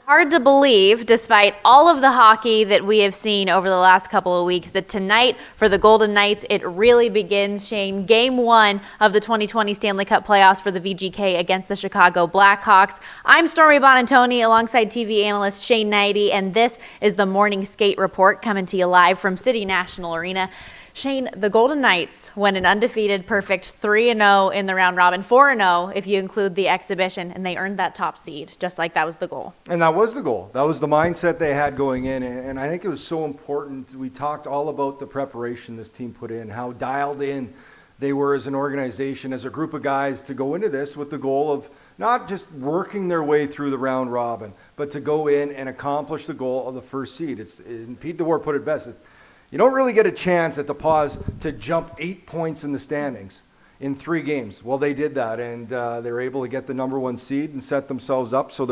Hard to believe, despite all of the hockey that we have seen over the last couple of weeks, that tonight for the Golden Knights, it really begins, Shane. Game 1 of the 2020 Stanley Cup playoffs for the VGK against the Chicago Blackhawks. I'm Stormy Bonantoni alongside TV analyst Shane Knighty, and this is the Morning Skate Report coming to you live from City National Arena. Shane, the Golden Knights went an undefeated, perfect 3-0 in the round robin, 4-0 if you include the exhibition, and they earned that top seed, just like that was the goal. And that was the goal. That was the mindset they had going in, and I think it was so important. We talked all about the preparation this team put in, how dialed in they were as an organization, as a group of guys to go into this with the goal of not just working their way through the round robin, but to go in and accomplish the goal of the first seed. And Pete DeWar put it best. You don't really get a chance at the pause to jump 8 points in the standings in 3 games. Well, they did that, and they were able to get the number 1 seed and set themselves up. So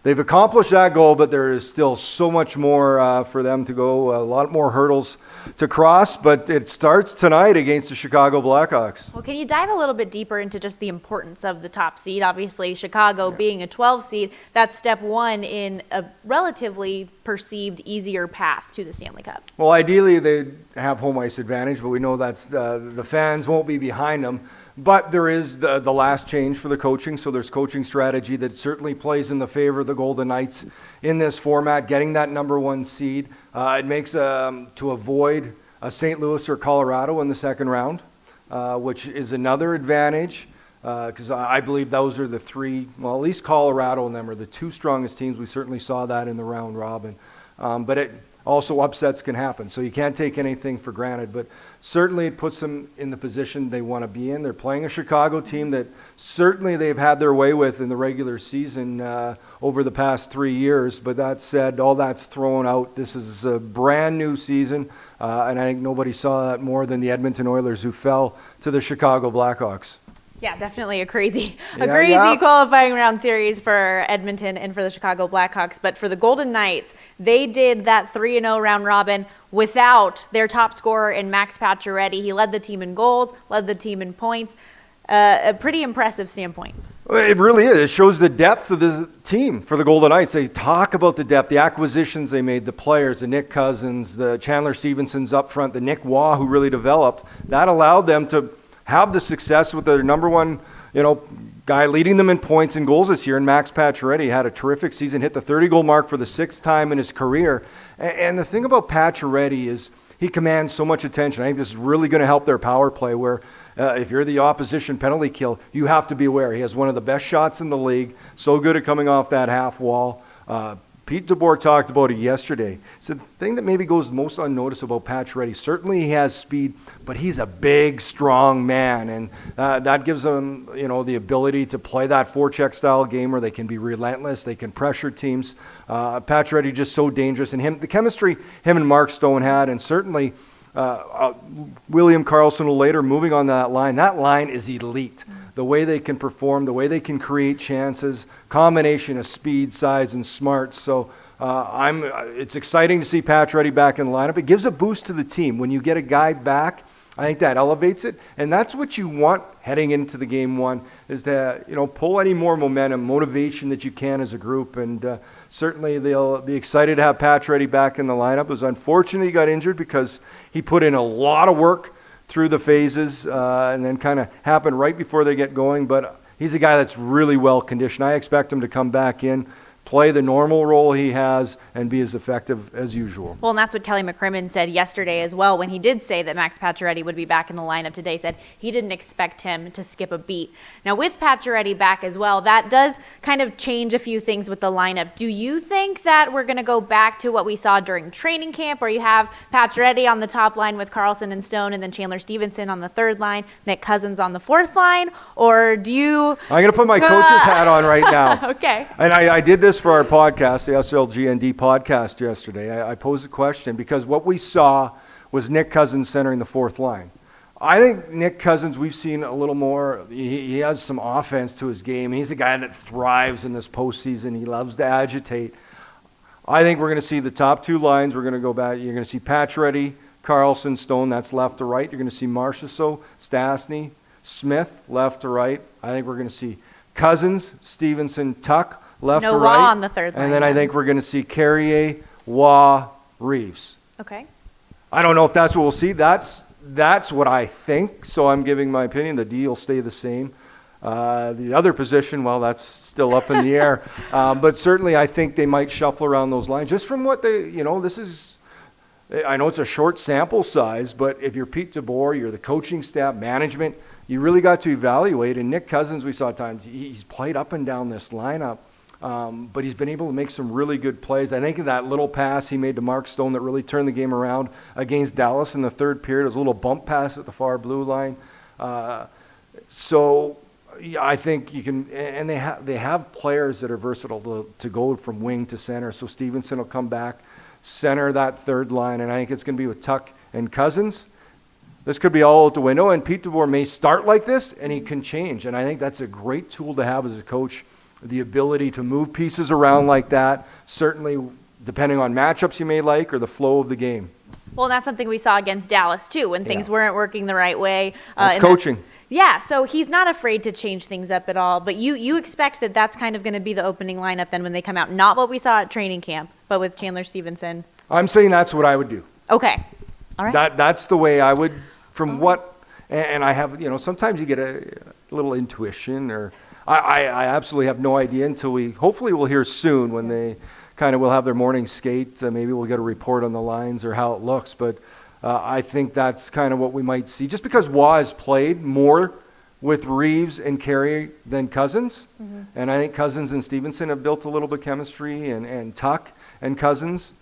they've accomplished that goal, but there is still so much more for them to go, a lot more hurdles to cross. But it starts tonight against the Chicago Blackhawks. Well, can you dive a little bit deeper into just the importance of the top seed? Obviously, Chicago being a 12 seed, that's step 1 in a relatively perceived easier path to the Stanley Cup. Well, ideally they have home ice advantage, but we know that's the fans won't be behind them. But there is the last change for the coaching, so there's coaching strategy that certainly plays in the favor of the Golden Knights in this format, getting that number 1 seed. It makes to avoid St. Louis or Colorado in the second round, which is another advantage. Because I believe those are the 3, well, at least Colorado and them are the 2 strongest teams. We certainly saw that in the round robin. But it also, upsets can happen, so you can't take anything for granted. But certainly it puts them in the position they want to be in. They're playing a Chicago team that certainly they've had their way with in the regular season over the past 3 years. But that said, all that's thrown out. This is a brand new season, and I think nobody saw that more than the Edmonton Oilers, who fell to the Chicago Blackhawks. Yeah, definitely a crazy qualifying round series for Edmonton and for the Chicago Blackhawks. But for the Golden Knights, they did that 3-0 round robin without their top scorer in Max Pacioretty. He led the team in goals, led the team in points. A pretty impressive standpoint. It really is. It shows the depth of the team for the Golden Knights. They talk about the depth, the acquisitions they made, the players, the Nick Cousins, the Chandler Stevensons up front, the Nick Waugh, who really developed. That allowed them to have the success with their number 1, guy leading them in points and goals this year. And Max Pacioretty had a terrific season, hit the 30-goal mark for the 6th time in his career. And the thing about Pacioretty is he commands so much attention. I think this is really going to help their power play, where if you're the opposition penalty kill, you have to be aware. He has one of the best shots in the league, so good at coming off that half wall. Pete DeBoer talked about it yesterday. It's the thing that maybe goes most unnoticed about Pacioretty. Certainly he has speed, but he's a big, strong man, and that gives him, the ability to play that forecheck style game where they can be relentless, they can pressure teams. Pacioretty just so dangerous, and the chemistry him and Mark Stone had, and certainly William Karlsson will later moving on that line is elite. The way they can perform, the way they can create chances, combination of speed, size, and smarts. So it's exciting to see Pacioretty back in the lineup. It gives a boost to the team. When you get a guy back, I think that elevates it. And that's what you want heading into the game 1, is to pull any more momentum, motivation that you can as a group. And certainly they'll be excited to have Pacioretty back in the lineup. It was unfortunate he got injured because he put in a lot of work through the phases and then kind of happened right before they get going. But he's a guy that's really well conditioned. I expect him to come back in, play the normal role he has, and be as effective as usual. Well, and that's what Kelly McCrimmon said yesterday as well, when he did say that Max Pacioretty would be back in the lineup today. Said he didn't expect him to skip a beat. Now, with Pacioretty back as well, that does kind of change a few things with the lineup. Do you think that we're going to go back to what we saw during training camp, where you have Pacioretty on the top line with Karlsson and Stone, and then Chandler Stevenson on the 3rd line, Nick Cousins on the 4th line? Or do you... I'm going to put my coach's hat on right now. Okay. And I did this for our podcast, the SLGND podcast yesterday. I posed a question because what we saw was Nick Cousins centering the 4th line. I think Nick Cousins, we've seen a little more. He has some offense to his game. He's a guy that thrives in this postseason. He loves to agitate. I think we're going to see the top 2 lines. We're going to go back. You're going to see Pacioretty, Karlsson, Stone. That's left to right. You're going to see Marchessault, Stastny, Smith, left to right. I think we're going to see Cousins, Stevenson, Tuck, left No to Waugh right. on the third line. And then I think we're going to see Carrier, Waugh, Reeves. Okay. I don't know if that's what we'll see. That's what I think. So I'm giving my opinion. The D will stay the same. The other position, well, that's still up in the air. But certainly I think they might shuffle around those lines just from what they, this is, I know it's a short sample size, but if you're Pete DeBoer, you're the coaching staff, management, you really got to evaluate. And Nick Cousins, we saw at times, he's played up and down this lineup. But he's been able to make some really good plays. I think that little pass he made to Mark Stone that really turned the game around against Dallas in the third period, it was a little bump pass at the far blue line. So yeah, I think you can, and they have players that are versatile to go from wing to center. So Stevenson will come back, center that third line, and I think it's going to be with Tuck and Cousins. This could be all out the window, and Pete DeBoer may start like this, and he can change. And I think that's a great tool to have as a coach, the ability to move pieces around like that, certainly depending on matchups you may like or the flow of the game. Well, that's something we saw against Dallas, too, when things weren't working the right way. That's coaching. Yeah, so he's not afraid to change things up at all. But you expect that that's kind of going to be the opening lineup then when they come out. Not what we saw at training camp, but with Chandler Stevenson. I'm saying that's what I would do. Okay. All right. That's the way I would, from what, and I have, sometimes you get a little intuition, or I absolutely have no idea until hopefully we'll hear soon when they kind of will have their morning skate. Maybe we'll get a report on the lines or how it looks. But I think that's kind of what we might see. Just because Waugh has played more with Reeves and Carey than Cousins. Mm-hmm. And I think Cousins and Stevenson have built a little bit of chemistry, and Tuck and Cousins.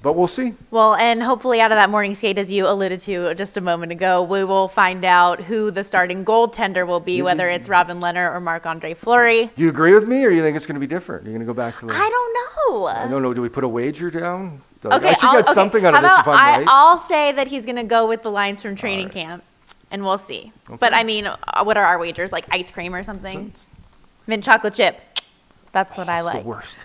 But we'll see. Well, and hopefully out of that morning skate, as you alluded to just a moment ago, we will find out who the starting goaltender will be, whether it's Robin Lehner or Marc-Andre Fleury. Do you agree with me, or do you think it's going to be different? You're going to go back to the... I don't know. I don't know. Do we put a wager down? Okay, I should get something out of this if I'm right. I'll say that he's going to go with the lines from training camp, and we'll see. Okay. But, I mean, what are our wagers? Like ice cream or something? Mint chocolate chip. That's what I like. It's the worst.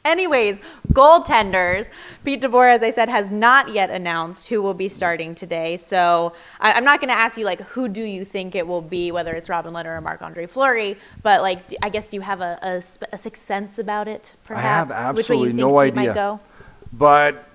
Anyways, goaltenders. Pete DeBoer, as I said, has not yet announced who will be starting today. So I'm not going to ask you, who do you think it will be, whether it's Robin Lehner or Marc-Andre Fleury. But, I guess, do you have a sixth sense about it, perhaps? I have absolutely Which way you think no he idea. might go? But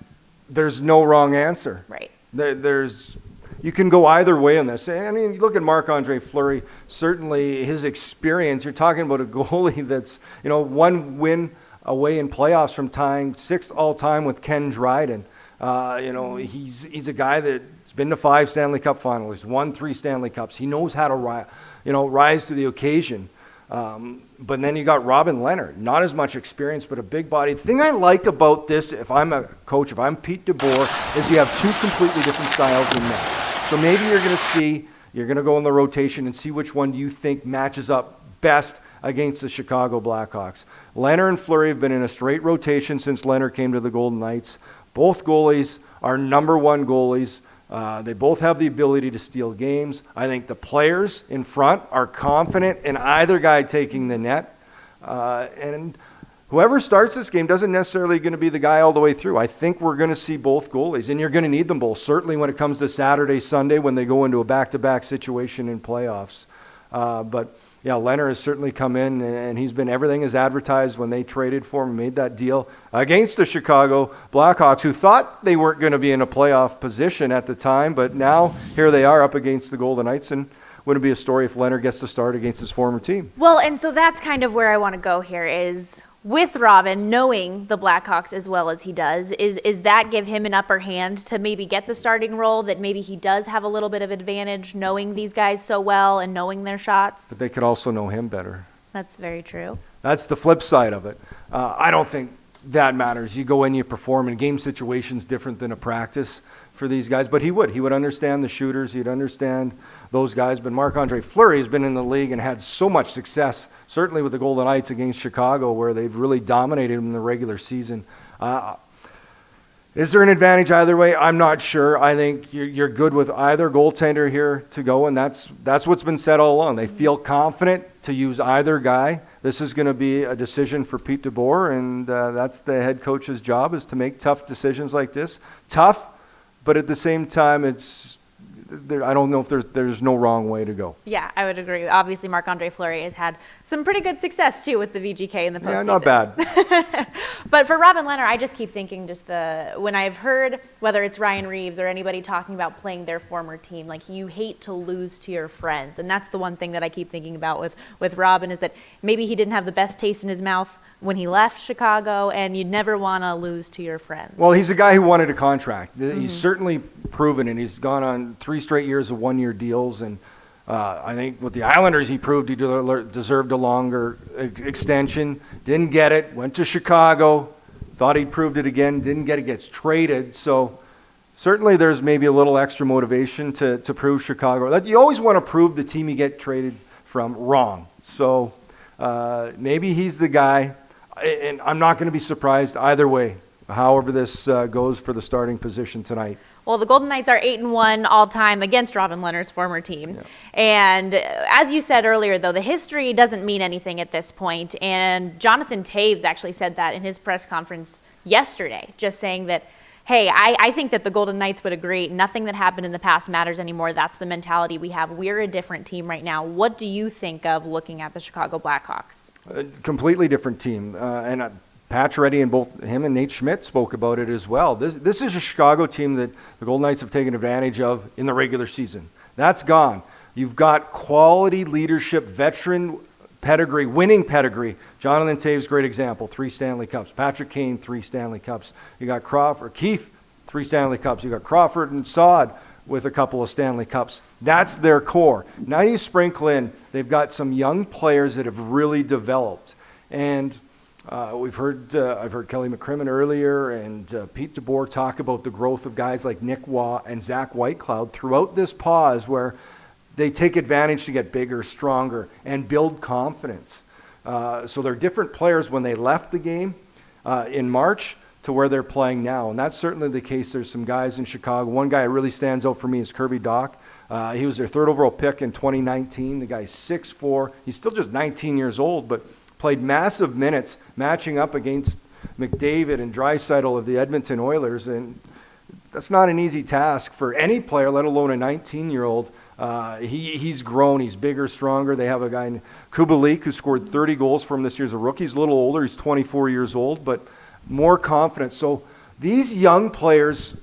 there's no wrong answer. Right. You can go either way on this. I mean, you look at Marc-Andre Fleury, certainly his experience. You're talking about a goalie that's, one win away in playoffs from tying sixth all-time with Ken Dryden. He's a guy that's been to 5 Stanley Cup finals. He's won 3 Stanley Cups. He knows how to rise to the occasion. But then you got Robin Lehner, not as much experience, but a big body. The thing I like about this, if I'm a coach, if I'm Pete DeBoer, is you have 2 completely different styles in net. So maybe you're going to go in the rotation and see which one you think matches up best against the Chicago Blackhawks. Lehner and Fleury have been in a straight rotation since Lehner came to the Golden Knights. Both goalies are number 1 goalies. They both have the ability to steal games. I think the players in front are confident in either guy taking the net. And whoever starts this game doesn't necessarily going to be the guy all the way through. I think we're going to see both goalies, and you're going to need them both, certainly when it comes to Saturday, Sunday, when they go into a back-to-back situation in playoffs. But yeah, Lehner has certainly come in, and he's been everything as advertised when they traded for him, made that deal against the Chicago Blackhawks, who thought they weren't going to be in a playoff position at the time, but now here they are up against the Golden Knights, and wouldn't it be a story if Lehner gets to start against his former team? Well, and so that's kind of where I want to go here is with Robin, knowing the Blackhawks as well as he does, is that give him an upper hand to maybe get the starting role, that maybe he does have a little bit of advantage knowing these guys so well and knowing their shots? But they could also know him better. That's very true. That's the flip side of it. I don't think that matters. You go in, you perform, and game situation's different than a practice for these guys. But he would understand the shooters. He'd understand those guys. But Marc-Andre Fleury has been in the league and had so much success, certainly with the Golden Knights against Chicago, where they've really dominated them in the regular season. Is there an advantage either way? I'm not sure. I think you're good with either goaltender here to go, and that's what's been said all along. They feel confident to use either guy. This is going to be a decision for Pete DeBoer, and that's the head coach's job, is to make tough decisions like this. Tough, but at the same time, I don't know if there's no wrong way to go. Yeah, I would agree. Obviously, Marc-Andre Fleury has had some pretty good success, too, with the VGK in the postseason. Yeah, not bad. But for Robin Lehner, I just keep thinking when I've heard, whether it's Ryan Reeves or anybody talking about playing their former team, like, you hate to lose to your friends. And that's the one thing that I keep thinking about with Robin, is that maybe he didn't have the best taste in his mouth when he left Chicago, and you'd never want to lose to your friends. Well, he's a guy who wanted a contract. He's certainly proven it. He's gone on 3 straight years of one-year deals, and I think with the Islanders, he proved he deserved a longer extension. Didn't get it. Went to Chicago. Thought he'd proved it again. Didn't get it. Gets traded. So certainly there's maybe a little extra motivation to prove Chicago. You always want to prove the team you get traded from wrong. So maybe he's the guy. And I'm not going to be surprised either way, however this goes for the starting position tonight. Well, the Golden Knights are 8-1 all-time against Robin Lehner's former team. Yeah. And as you said earlier, though, the history doesn't mean anything at this point. And Jonathan Toews actually said that in his press conference yesterday, just saying that, hey, I think that the Golden Knights would agree. Nothing that happened in the past matters anymore. That's the mentality we have. We're a different team right now. What do you think of looking at the Chicago Blackhawks? A completely different team. And Pacioretty and both him and Nate Schmidt spoke about it as well. This is a Chicago team that the Golden Knights have taken advantage of in the regular season. That's gone. You've got quality leadership, veteran pedigree, winning pedigree. Jonathan Toews, great example, 3 Stanley Cups. Patrick Kane, 3 Stanley Cups. You got Keith, 3 Stanley Cups. You got Crawford and Saad with a couple of Stanley Cups. That's their core. Now you sprinkle in, they've got some young players that have really developed. And I've heard Kelly McCrimmon earlier and Pete DeBoer talk about the growth of guys like Nick Waugh and Zach Whitecloud throughout this pause, where they take advantage to get bigger, stronger, and build confidence. So they're different players when they left the game in March to where they're playing now. And that's certainly the case. There's some guys in Chicago. One guy that really stands out for me is Kirby Dach. He was their 3rd overall pick in 2019. The guy's 6'4". He's still just 19 years old, but played massive minutes matching up against McDavid and Draisaitl of the Edmonton Oilers. And that's not an easy task for any player, let alone a 19-year-old. He's grown. He's bigger, stronger. They have a guy named Kubalik who scored 30 goals for him this year as a rookie. He's a little older. He's 24 years old, but more confidence. So these young players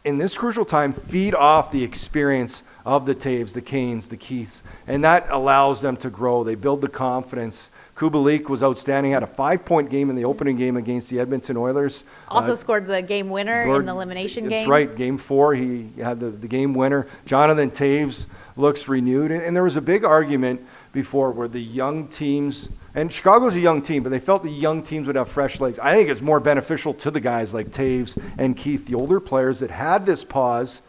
in this crucial time feed off the experience of the Toews, the Kanes, the Keiths, and that allows them to grow. They build the confidence. Kubalik was outstanding, had a 5-point game in the opening game against the Edmonton Oilers. Also scored the game winner in the elimination game. That's right, game 4, he had the game winner. Jonathan Toews looks renewed. And there was a big argument before where the young teams, and Chicago's a young team, but they felt the young teams would have fresh legs. I think it's more beneficial to the guys like Toews and Keith, the older players that had this pause.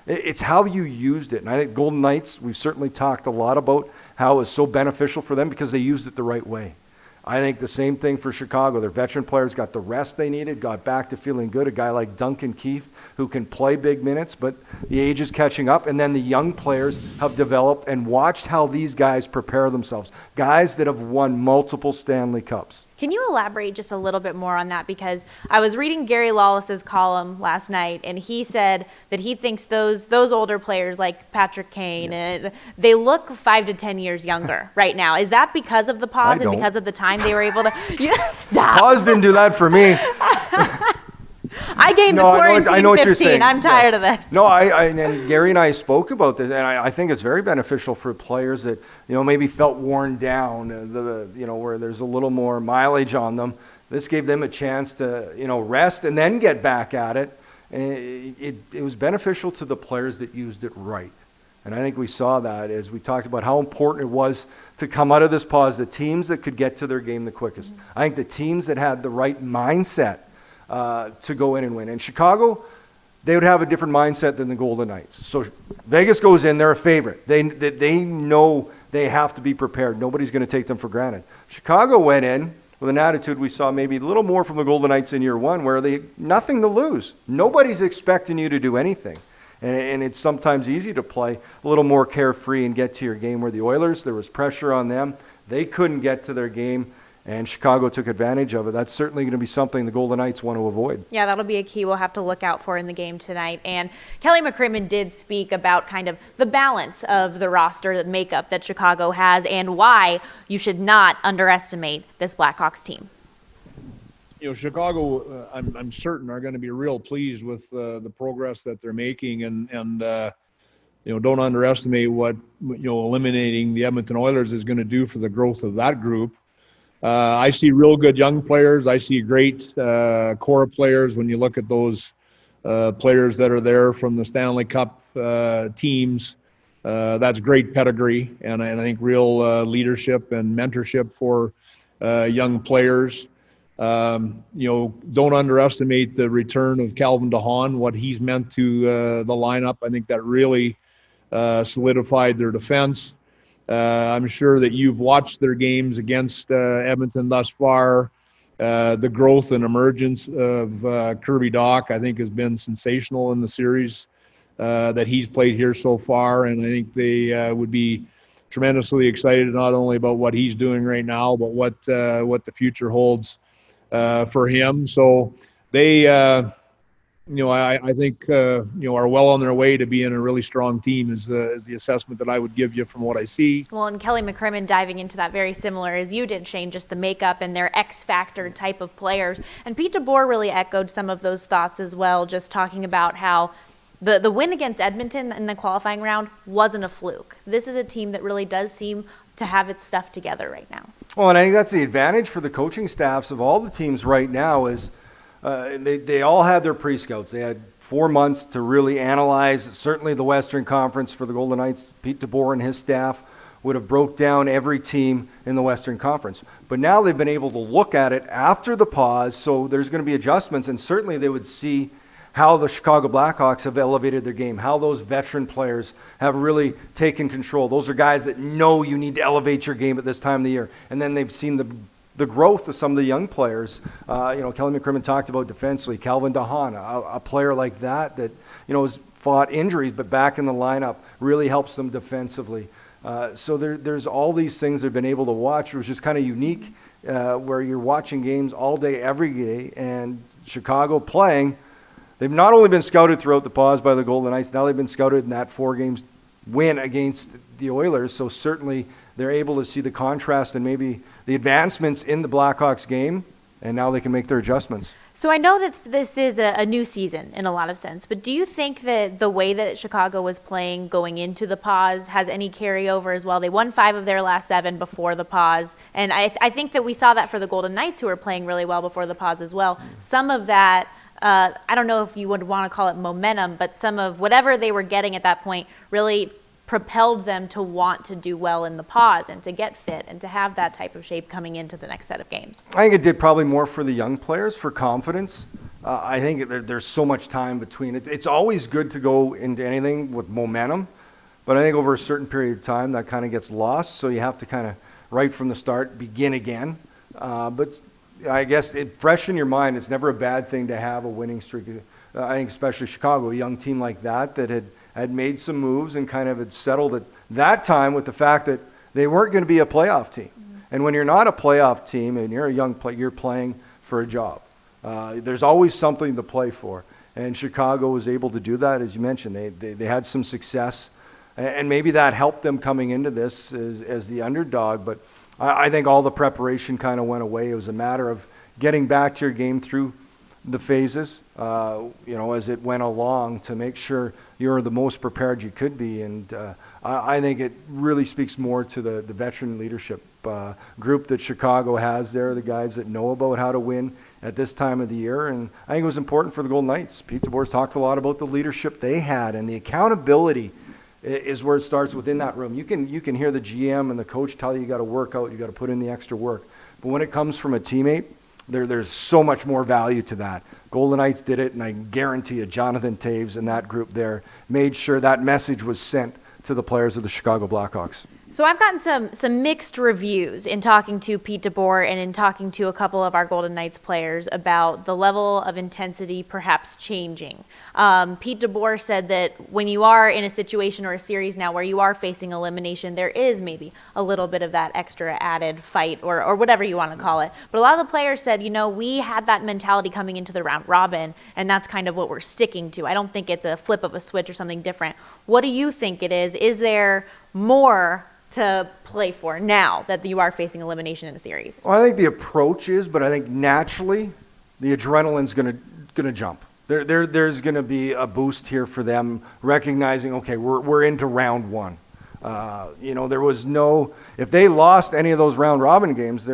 It's how you used it. And I think Golden Knights, we've certainly talked a lot about how it was so beneficial for them because they used it the right way. I think the same thing for Chicago. Their veteran players got the rest they needed, got back to feeling good. A guy like Duncan Keith who can play big minutes, but the age is catching up. And then the young players have developed and watched how these guys prepare themselves. Guys that have won multiple Stanley Cups. Can you elaborate just a little bit more on that? Because I was reading Gary Lawless's column last night, and he said that he thinks those older players like Patrick Kane, they look 5 to 10 years younger right now. Is that because of the pause and because of the time they were able to? Stop. Pause didn't do that for me. I gave the quarantine I know what 15. You're saying. I'm tired of this. No, and Gary and I spoke about this, and I think it's very beneficial for players that maybe felt worn down, where there's a little more mileage on them. This gave them a chance to rest and then get back at it. And it was beneficial to the players that used it right. And I think we saw that as we talked about how important it was to come out of this pause, the teams that could get to their game the quickest. I think the teams that had the right mindset to go in and win. In Chicago, they would have a different mindset than the Golden Knights. So Vegas goes in, they're a favorite. They know they have to be prepared. Nobody's going to take them for granted. Chicago went in with an attitude we saw maybe a little more from the Golden Knights in year 1, where they nothing to lose. Nobody's expecting you to do anything. And it's sometimes easy to play a little more carefree and get to your game, where the Oilers, there was pressure on them. They couldn't get to their game. and Chicago took advantage of it. That's certainly going to be something the Golden Knights want to avoid. Yeah, that'll be a key we'll have to look out for in the game tonight. And Kelly McCrimmon did speak about kind of the balance of the roster, the makeup that Chicago has, and why you should not underestimate this Blackhawks team. Chicago, I'm certain, are going to be real pleased with the progress that they're making, and don't underestimate what eliminating the Edmonton Oilers is going to do for the growth of that group. I see real good young players. I see great core of players when you look at those players that are there from the Stanley Cup teams. That's great pedigree, and I think real leadership and mentorship for young players. Don't underestimate the return of Calvin DeHaan, what he's meant to the lineup. I think that really solidified their defense. I'm sure that you've watched their games against Edmonton thus far. The growth and emergence of Kirby Dach, I think, has been sensational in the series that he's played here so far, and I think they would be tremendously excited not only about what he's doing right now, but what the future holds for him. So they, I think, are well on their way to being a really strong team is the assessment that I would give you from what I see. Well, and Kelly McCrimmon diving into that very similar as you did, Shane, just the makeup and their X-factor type of players. And Pete DeBoer really echoed some of those thoughts as well, just talking about how the win against Edmonton in the qualifying round wasn't a fluke. This is a team that really does seem to have its stuff together right now. Well, and I think that's the advantage for the coaching staffs of all the teams right now is they all had their pre-scouts. They had 4 months to really analyze. Certainly the Western Conference for the Golden Knights, Pete DeBoer and his staff would have broke down every team in the Western Conference. But now they've been able to look at it after the pause, so there's going to be adjustments, and certainly they would see how the Chicago Blackhawks have elevated their game, how those veteran players have really taken control. Those are guys that know you need to elevate your game at this time of the year. And then they've seen the growth of some of the young players. Kelly McCrimmon talked about defensively. Calvin DeHaan, a player like that has fought injuries, but back in the lineup really helps them defensively. So there's all these things they've been able to watch, which is kind of unique, where you're watching games all day, every day, and Chicago playing. They've not only been scouted throughout the pause by the Golden Knights, now they've been scouted in that 4-game win against the Oilers. So certainly they're able to see the contrast and maybe the advancements in the Blackhawks game, and now they can make their adjustments. So I know that this is a new season in a lot of sense, but do you think that the way that Chicago was playing going into the pause has any carryover as well? They won 5 of their last 7 before the pause, and I think that we saw that for the Golden Knights, who were playing really well before the pause as well. Some of that, I don't know if you would want to call it momentum, but some of whatever they were getting at that point really propelled them to want to do well in the pause and to get fit and to have that type of shape coming into the next set of games. I think it did probably more for the young players, for confidence. I think there's so much time between it. It's always good to go into anything with momentum, but I think over a certain period of time that kind of gets lost, so you have to kind of, right from the start, begin again. But I guess fresh in your mind, it's never a bad thing to have a winning streak. I think especially Chicago, a young team like that had made some moves and kind of had settled at that time with the fact that they weren't going to be a playoff team. Mm-hmm. And when you're not a playoff team and you're a young player, you're playing for a job. There's always something to play for. And Chicago was able to do that, as you mentioned. They had some success, and maybe that helped them coming into this as the underdog. But I think all the preparation kind of went away. It was a matter of getting back to your game through the phases, as it went along to make sure you're the most prepared you could be. And I think it really speaks more to the veteran leadership group that Chicago has there, the guys that know about how to win at this time of the year. And I think it was important for the Golden Knights. Pete DeBoer's talked a lot about the leadership they had, and the accountability is where it starts within that room. You can hear the GM and the coach tell you got to work out, you got to put in the extra work. But when it comes from a teammate, there's so much more value to that. Golden Knights did it, and I guarantee you Jonathan Taves and that group there made sure that message was sent to the players of the Chicago Blackhawks. So I've gotten some mixed reviews in talking to Pete DeBoer and in talking to a couple of our Golden Knights players about the level of intensity perhaps changing. Pete DeBoer said that when you are in a situation or a series now where you are facing elimination, there is maybe a little bit of that extra added fight or whatever you want to call it. But a lot of the players said, we had that mentality coming into the round robin, and that's kind of what we're sticking to. I don't think it's a flip of a switch or something different. What do you think it is? Is there more to play for now that you are facing elimination in a series? Well, I think the approach is, but I think naturally the adrenaline's going to jump. There's going to be a boost here for them, recognizing, okay, we're into round one. There was if they lost any of those round robin games,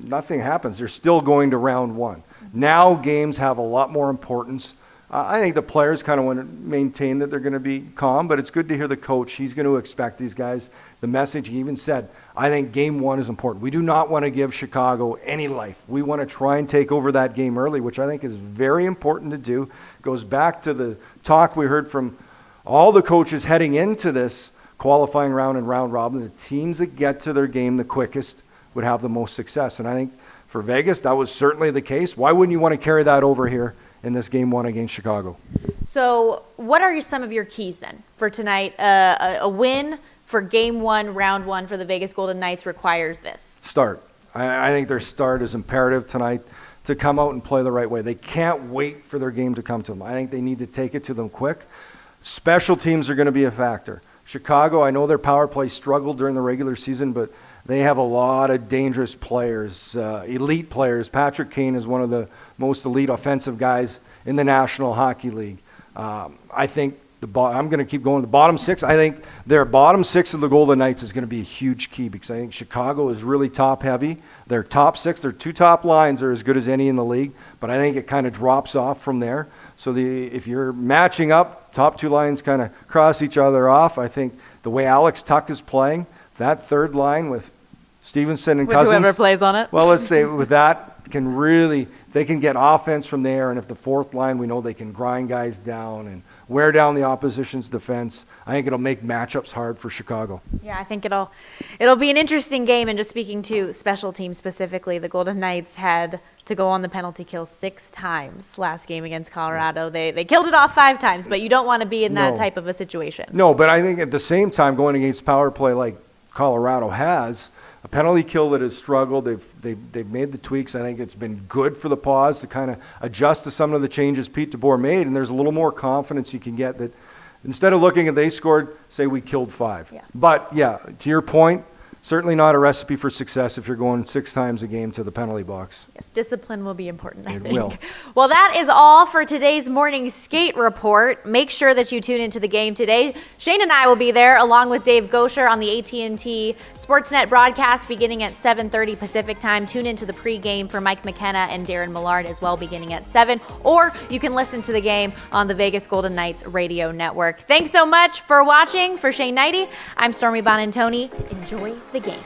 nothing happens. They're still going to round one. Now games have a lot more importance. I think the players kind of want to maintain that they're going to be calm, but it's good to hear the coach. He's going to expect these guys. The message he even said, I think game one is important. We do not want to give Chicago any life. We want to try and take over that game early, which I think is very important to do. Goes back to the talk we heard from all the coaches heading into this qualifying round and round robin. The teams that get to their game the quickest would have the most success. And I think for Vegas, that was certainly the case. Why wouldn't you want to carry that over here in this game one against Chicago? So what are some of your keys then for tonight? A win for game one, round one for the Vegas Golden Knights requires this. Start. I think their start is imperative tonight to come out and play the right way. They can't wait for their game to come to them. I think they need to take it to them quick. Special teams are going to be a factor. Chicago, I know their power play struggled during the regular season, but they have a lot of dangerous players, elite players. Patrick Kane is one of the most elite offensive guys in the National Hockey League. I think I'm going to keep going to the bottom six. I think their bottom six of the Golden Knights is going to be a huge key because I think Chicago is really top heavy. Their top six, their two top lines are as good as any in the league, but I think it kind of drops off from there. So if you're matching up, top two lines kind of cross each other off. I think the way Alex Tuch is playing, that third line with Stevenson and with Cousins. Whoever plays on it. Well, let's say with that, can really, if they can get offense from there, and if the fourth line, we know they can grind guys down and wear down the opposition's defense, I think it'll make matchups hard for Chicago. Yeah, I think it'll be an interesting game. And just speaking to special teams specifically, the Golden Knights had to go on the penalty kill 6 times last game against Colorado. They killed it off 5 times, but you don't want to be in that type of a situation. No, but I think at the same time, going against power play like Colorado has, a penalty kill that has struggled. They've made the tweaks. I think it's been good for the pause to kind of adjust to some of the changes Pete DeBoer made, and there's a little more confidence you can get that instead of looking at they scored, say we killed 5. Yeah. But yeah, to your point, certainly not a recipe for success if you're going 6 times a game to the penalty box. Yes, discipline will be important, I think. It will. Well, that is all for today's morning skate report. Make sure that you tune into the game today. Shane and I will be there along with Dave Gosher on the AT&T Sportsnet broadcast beginning at 7:30 Pacific time. Tune into the pregame for Mike McKenna and Darren Millard as well beginning at 7. Or you can listen to the game on the Vegas Golden Knights radio network. Thanks so much for watching. For Shane Knighty, I'm Stormy Bonantoni. Enjoy the game.